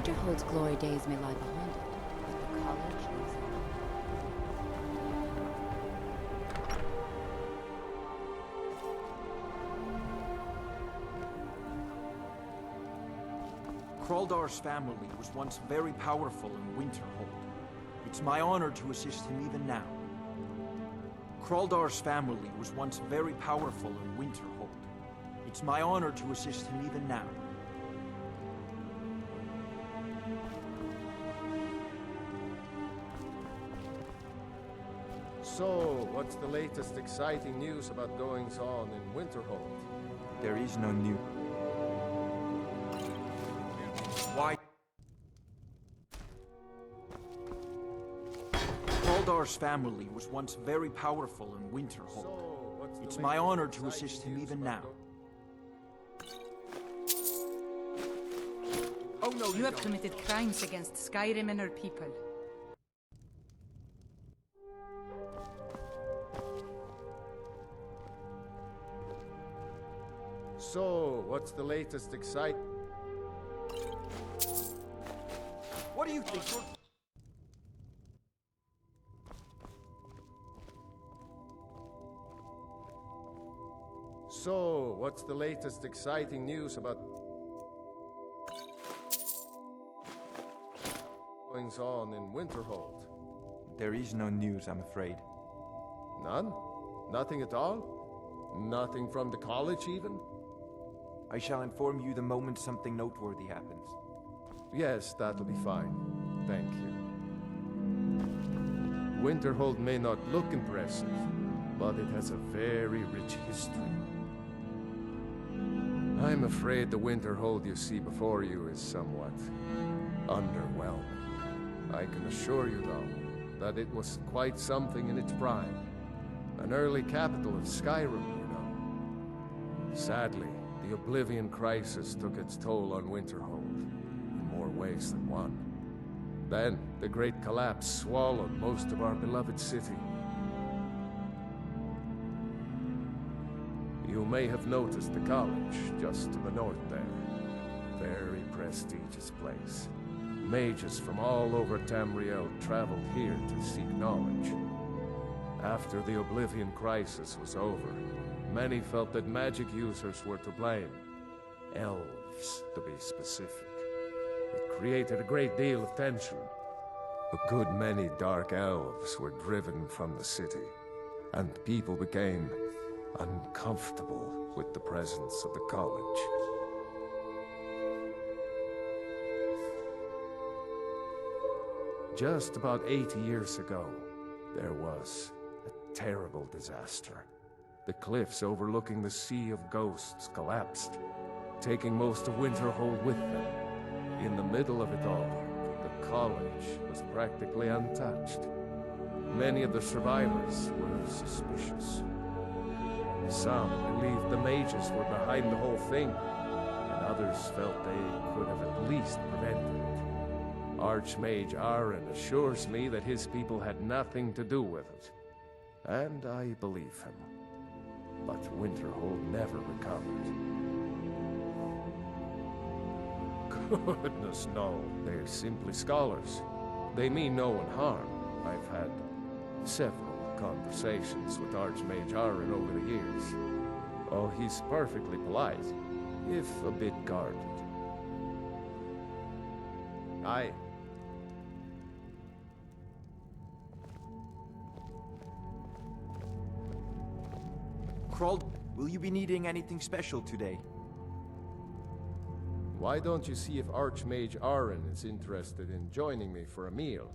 Winterhold's glory days may lie behind it, but the college lives on. Kraldar's family was once very powerful in Winterhold. It's my honor to assist him even now. Kraldar's family was once very powerful in Winterhold. It's my honor to assist him even now. So, what's the latest exciting news about goings-on in Winterhold? There is no new... Why? Kraldar's family was once very powerful in Winterhold. So, It's my honor to assist him even now. Oh no, You have committed crimes against Skyrim and her people. So, what's the latest excite? What do you think? So, what's the latest exciting news about goings on in Winterhold? There is no news, I'm afraid. None? Nothing at all? Nothing from the college, even? I shall inform you the moment something noteworthy happens. Yes, that'll be fine. Thank you. Winterhold may not look impressive, but it has a very rich history. I'm afraid the Winterhold you see before you is somewhat underwhelming. I can assure you, though, that it was quite something in its prime. An early capital of Skyrim, you know. Sadly, the Oblivion Crisis took its toll on Winterhold, in more ways than one. Then, the Great Collapse swallowed most of our beloved city. You may have noticed the college, just to the north there. Very prestigious place. Mages from all over Tamriel traveled here to seek knowledge. After the Oblivion Crisis was over, many felt that magic users were to blame. Elves, to be specific. It created a great deal of tension. A good many dark elves were driven from the city, and people became uncomfortable with the presence of the college. Just about 80 years ago, there was a terrible disaster. The cliffs overlooking the Sea of Ghosts collapsed, taking most of Winterhold with them. In the middle of it all, the college was practically untouched. Many of the survivors were suspicious. Some believed the mages were behind the whole thing, and others felt they could have at least prevented it. Archmage Aren assures me that his people had nothing to do with it, and I believe him. But Winterhold never recovered. Goodness, no. They're simply scholars. They mean no one harm. I've had several conversations with Archmage Aren over the years. Oh, he's perfectly polite, if a bit guarded. Krald, will you be needing anything special today? Why don't you see if Archmage Aren is interested in joining me for a meal?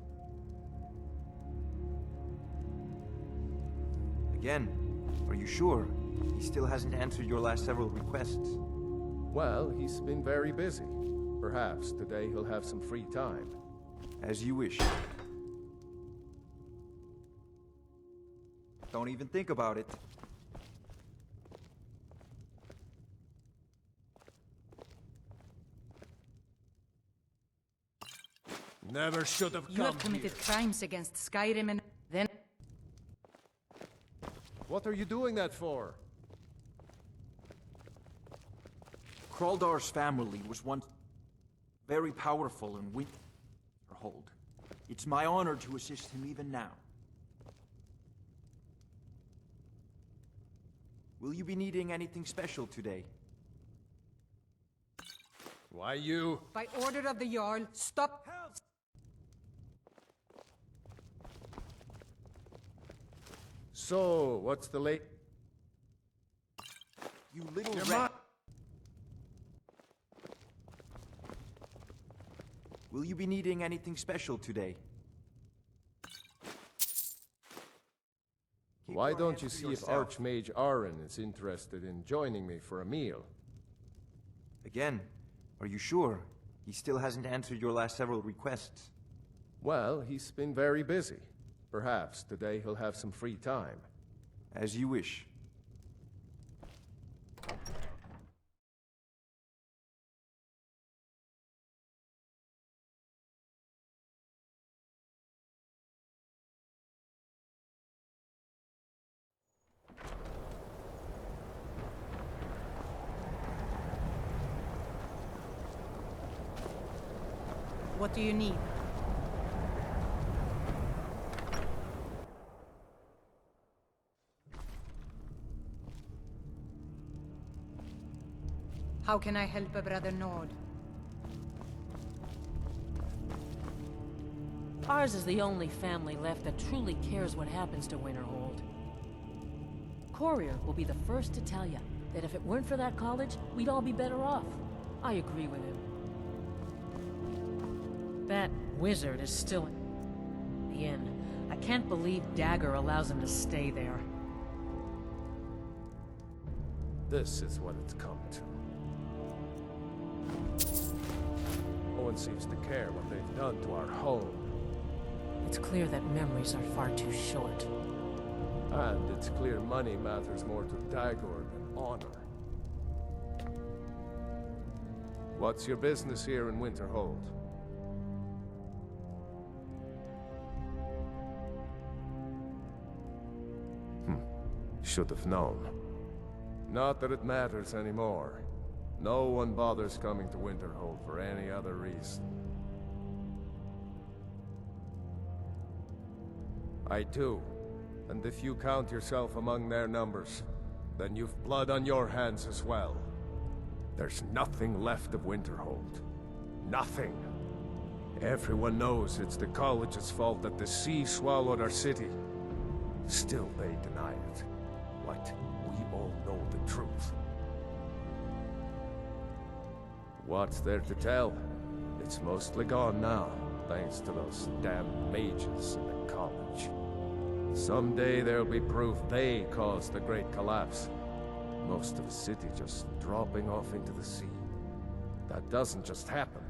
Again, are you sure? He still hasn't answered your last several requests. Well, he's been very busy. Perhaps today he'll have some free time. As you wish. Don't even think about it. Never should have You have committed crimes against Skyrim and then... What are you doing that for? Kraldar's family was once very powerful in Winterhold. It's my honor to assist him even now. Will you be needing anything special today? Why you? By order of the Jarl, stop! So, what's the late? You little Your rat! Will you be needing anything special today? Why don't you see if Archmage Aren is interested in joining me for a meal? Again, are you sure? He still hasn't answered your last several requests. Well, he's been very busy. Perhaps today he'll have some free time. As you wish. What do you need? How can I help a brother Nord? Ours is the only family left that truly cares what happens to Winterhold. Korir will be the first to tell you that if it weren't for that college, we'd all be better off. I agree with him. That wizard is still in the inn. I can't believe Dagger allows him to stay there. This is what it's come to. No one seems to care what they've done to our home. It's clear that memories are far too short. And it's clear money matters more to Dagor than honor. What's your business here in Winterhold? Should have known. Not that it matters anymore. No one bothers coming to Winterhold for any other reason. I do. And if you count yourself among their numbers, then you've blood on your hands as well. There's nothing left of Winterhold. Nothing. Everyone knows it's the college's fault that the sea swallowed our city. Still they deny it. Like we all know the truth. What's there to tell? It's mostly gone now, thanks to those damn mages in the college. Someday there'll be proof they caused the Great Collapse. Most of the city just dropping off into the sea. That doesn't just happen.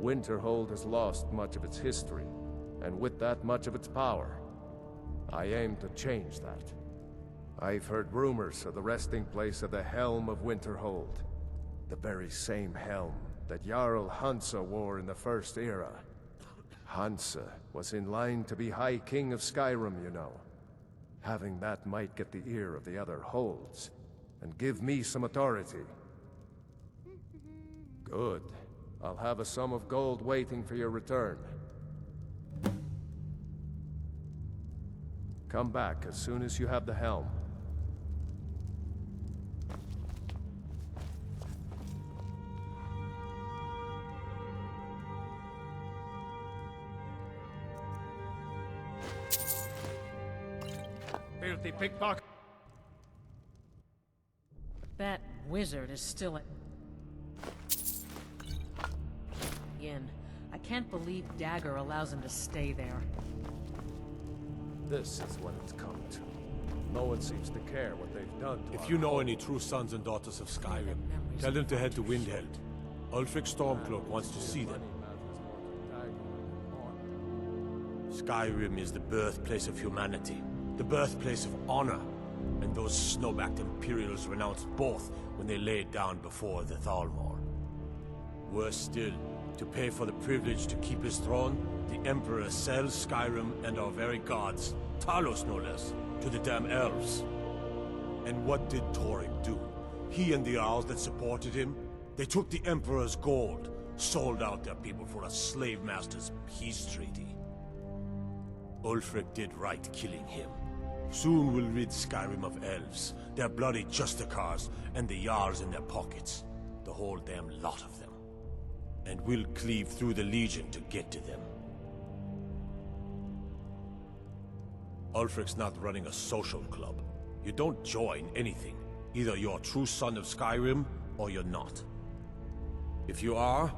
Winterhold has lost much of its history, and with that much of its power. I aim to change that. I've heard rumors of the resting place of the Helm of Winterhold. The very same helm that Jarl Hansa wore in the First Era. Hansa was in line to be High King of Skyrim, you know. Having that might get the ear of the other holds, and give me some authority. Good. I'll have a sum of gold waiting for your return. Come back as soon as you have the helm. Filthy pickpocket! That wizard is still in. I can't believe Dagger allows him to stay there. This is what it's come to. No one seems to care what they've done to If you know any true sons and daughters of Skyrim, tell them to head to Winterhold. Ulfric Stormcloak wants to see them. Skyrim is the birthplace of humanity, the birthplace of honor, and those snowbacked Imperials renounced both when they laid down before the Thalmor. Worse still, to pay for the privilege to keep his throne, the Emperor sells Skyrim and our very gods, Talos no less, to the damn elves. And what did Torrik do? He and the Jarls that supported him? They took the Emperor's gold, sold out their people for a slave master's peace treaty. Ulfric did right killing him. Soon we'll rid Skyrim of elves, their bloody justicars, and the Jarls in their pockets. The whole damn lot of them. And we'll cleave through the Legion to get to them. Ulfric's not running a social club. You don't join anything. Either you're a true son of Skyrim, or you're not. If you are,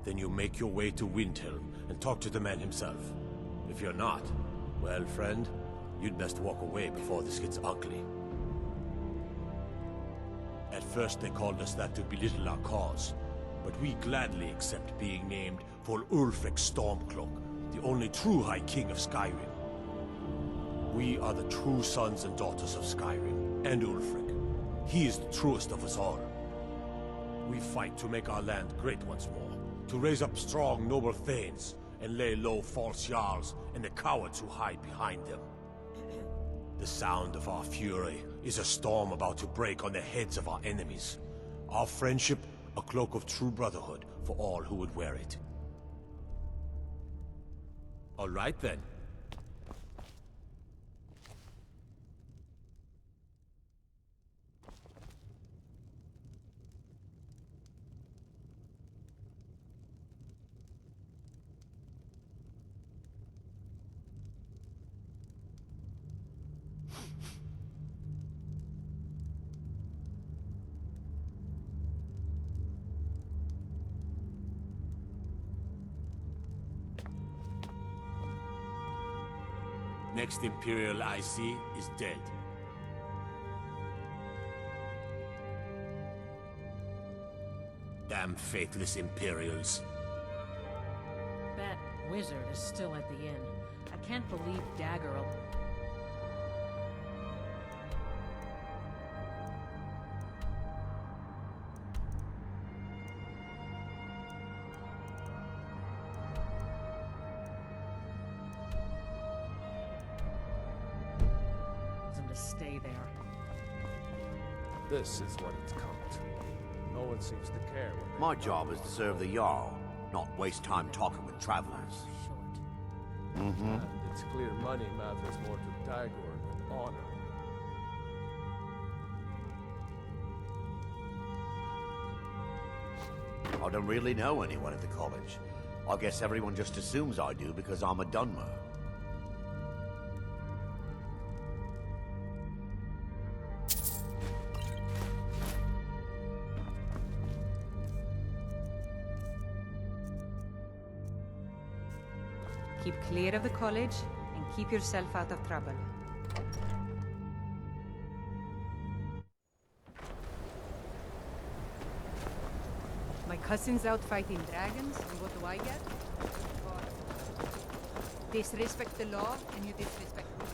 then you make your way to Windhelm and talk to the man himself. If you're not, well, friend, you'd best walk away before this gets ugly. At first they called us that to belittle our cause, but we gladly accept being named for Ulfric Stormcloak, the only true High King of Skyrim. We are the true sons and daughters of Skyrim, and Ulfric. He is the truest of us all. We fight to make our land great once more, to raise up strong, noble thanes, and lay low false Jarls and the cowards who hide behind them. The sound of our fury is a storm about to break on the heads of our enemies. Our friendship, a cloak of true brotherhood for all who would wear it. All right then. Next Imperial I see is dead. Damn faithless Imperials. That wizard is still at the inn. I can't believe Dagger'll... to stay there. This is what it's come to. No one seems to care what they My job is to serve the Jarl, not waste time talking with travelers. Short. And it's clear money matters more to Dagor than honor. I don't really know anyone at the college. I guess everyone just assumes I do because I'm a Dunmer. Keep clear of the college and keep yourself out of trouble. My cousin's out fighting dragons, and what do I get? Disrespect the law, and you disrespect me.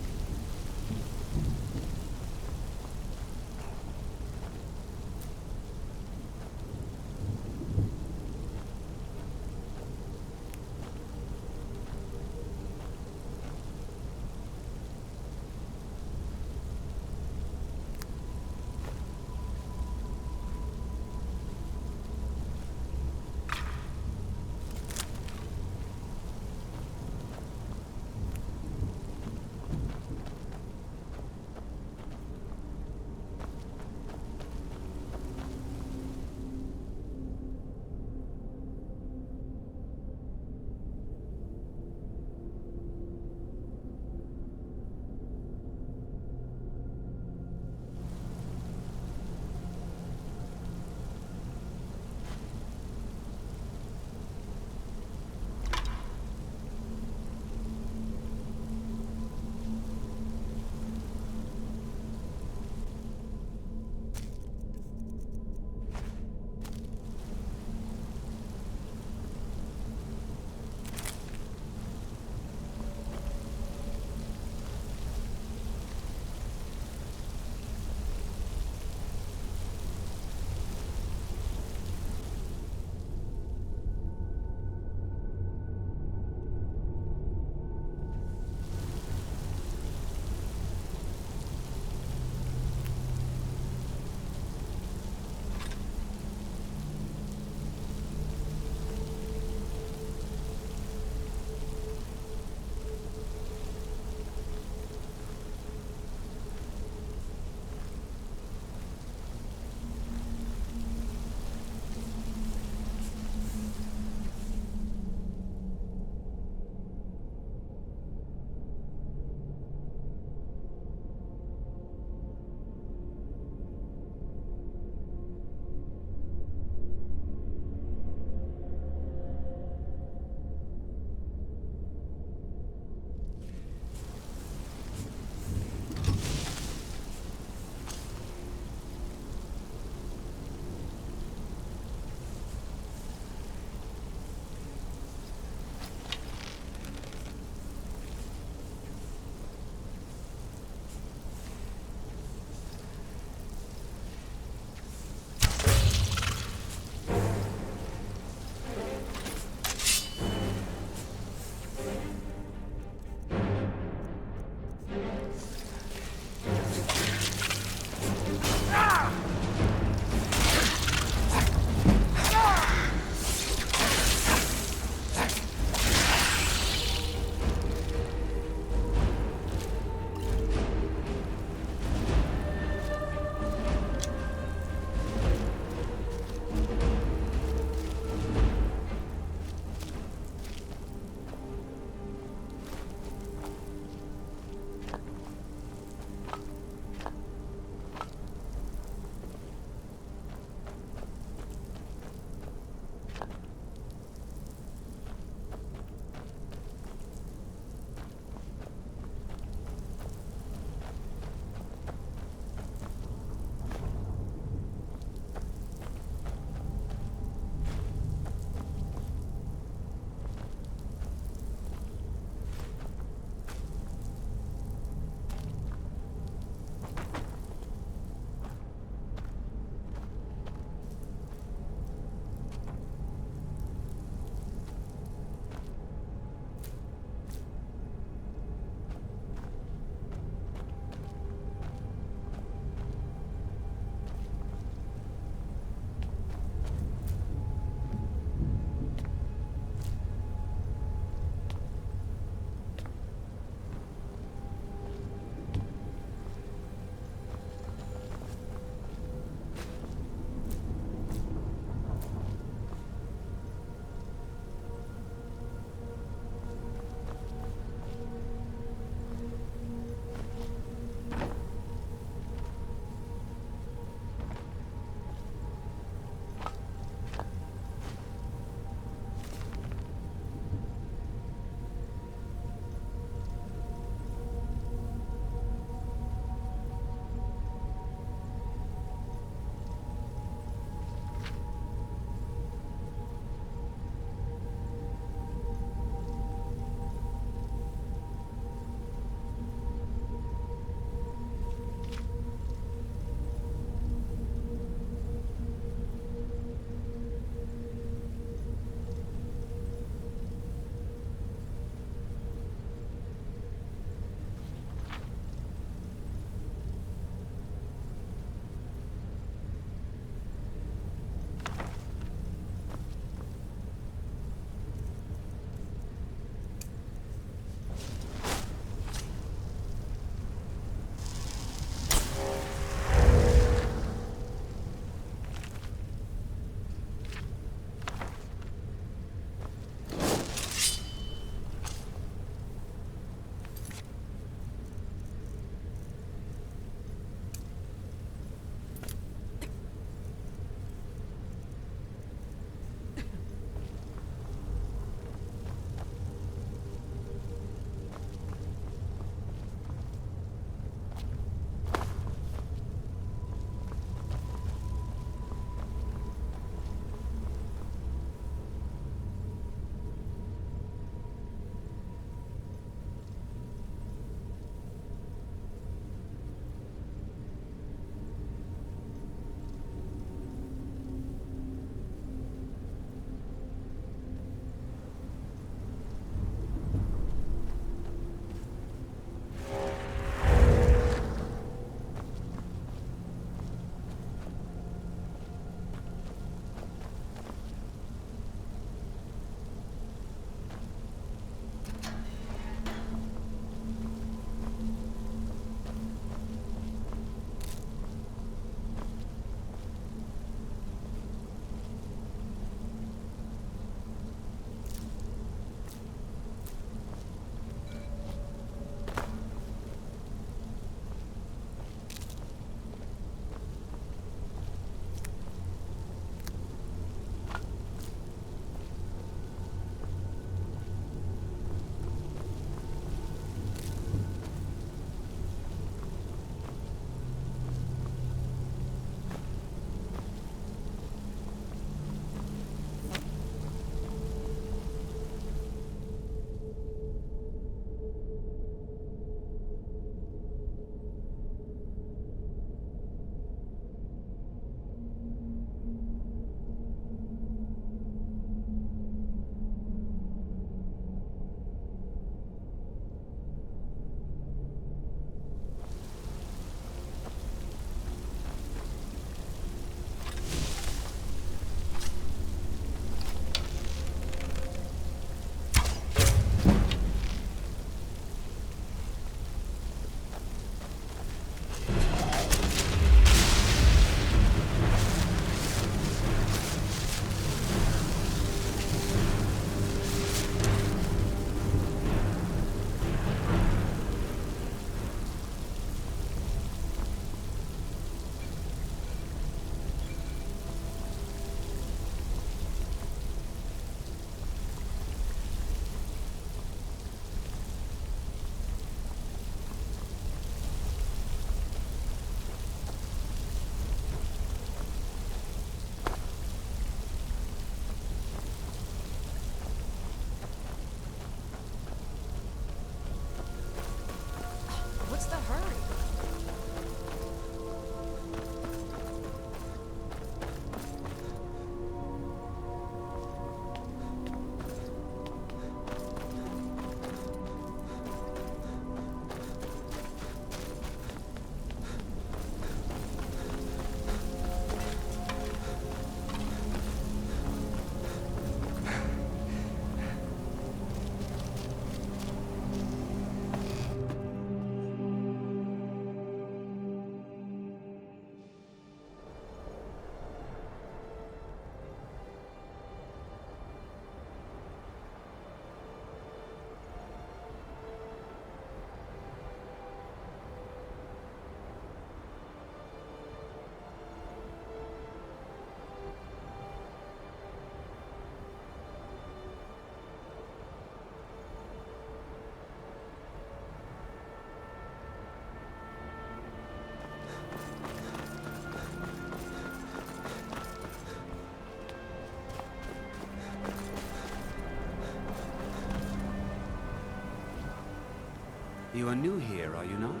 You are new here, are you not?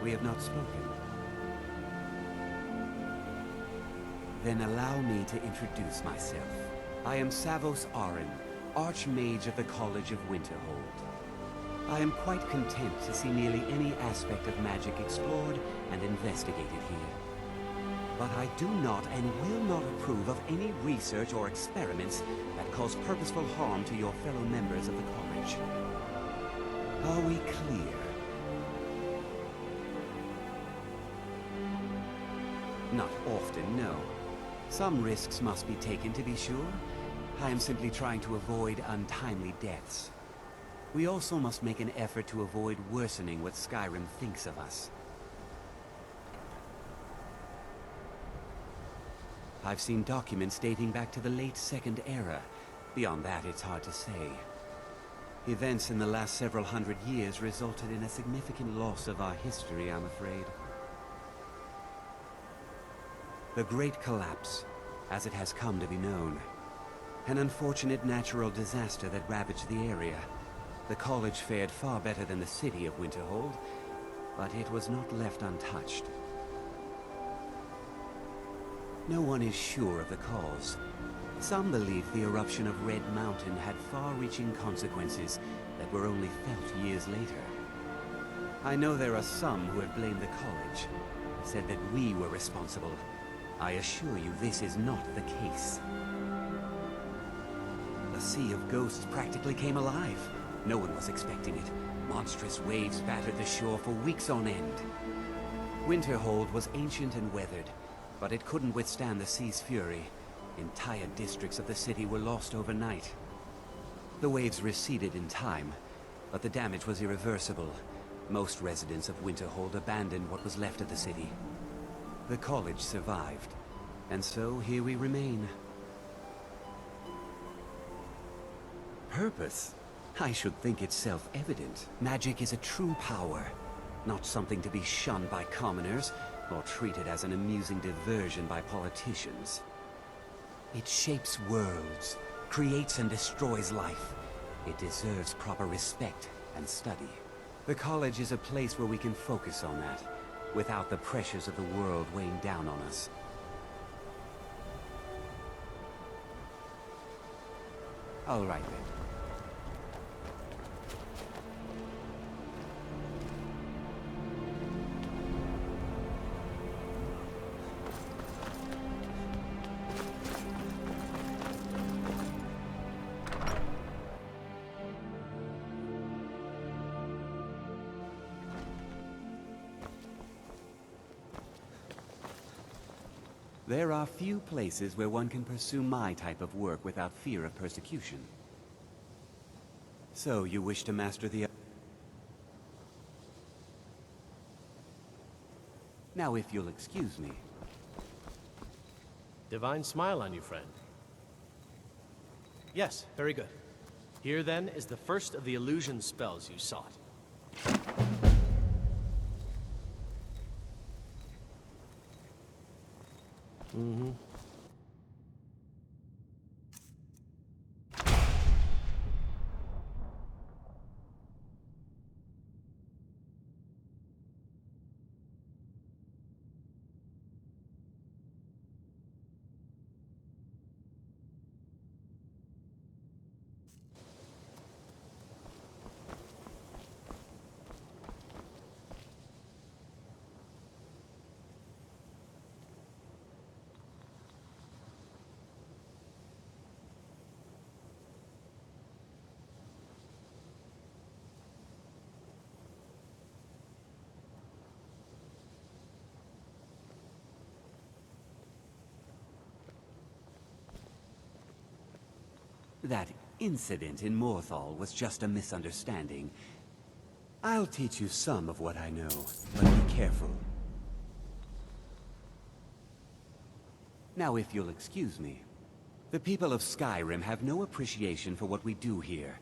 We have not spoken. Then allow me to introduce myself. I am Savos Aren, Archmage of the College of Winterhold. I am quite content to see nearly any aspect of magic explored and investigated here. But I do not and will not approve of any research or experiments that cause purposeful harm to your fellow members of the college. Are we clear? Not often, no. Some risks must be taken, to be sure. I am simply trying to avoid untimely deaths. We also must make an effort to avoid worsening what Skyrim thinks of us. I've seen documents dating back to the late Second Era. Beyond that, it's hard to say. Events in the last several hundred years resulted in a significant loss of our history, I'm afraid. The Great Collapse, as it has come to be known. An unfortunate natural disaster that ravaged the area. The college fared far better than the city of Winterhold, but it was not left untouched. No one is sure of the cause. Some believe the eruption of Red Mountain had far-reaching consequences that were only felt years later. I know there are some who have blamed the college, said that we were responsible. I assure you this is not the case. The Sea of Ghosts practically came alive. No one was expecting it. Monstrous waves battered the shore for weeks on end. Winterhold was ancient and weathered, but it couldn't withstand the sea's fury. Entire districts of the city were lost overnight. The waves receded in time, but the damage was irreversible. Most residents of Winterhold abandoned what was left of the city. The college survived, and so here we remain. Purpose? I should think it's self-evident. Magic is a true power, not something to be shunned by commoners, or treated as an amusing diversion by politicians. It shapes worlds, creates and destroys life. It deserves proper respect and study. The college is a place where we can focus on that, without the pressures of the world weighing down on us. All right then. There are few places where one can pursue my type of work without fear of persecution. So, you wish to master the... Now, if you'll excuse me. Divine smile on you, friend. Yes, very good. Here, then, is the first of the illusion spells you sought. Mm-hmm. That incident in Morthal was just a misunderstanding. I'll teach you some of what I know, but be careful. Now, if you'll excuse me. The people of Skyrim have no appreciation for what we do here,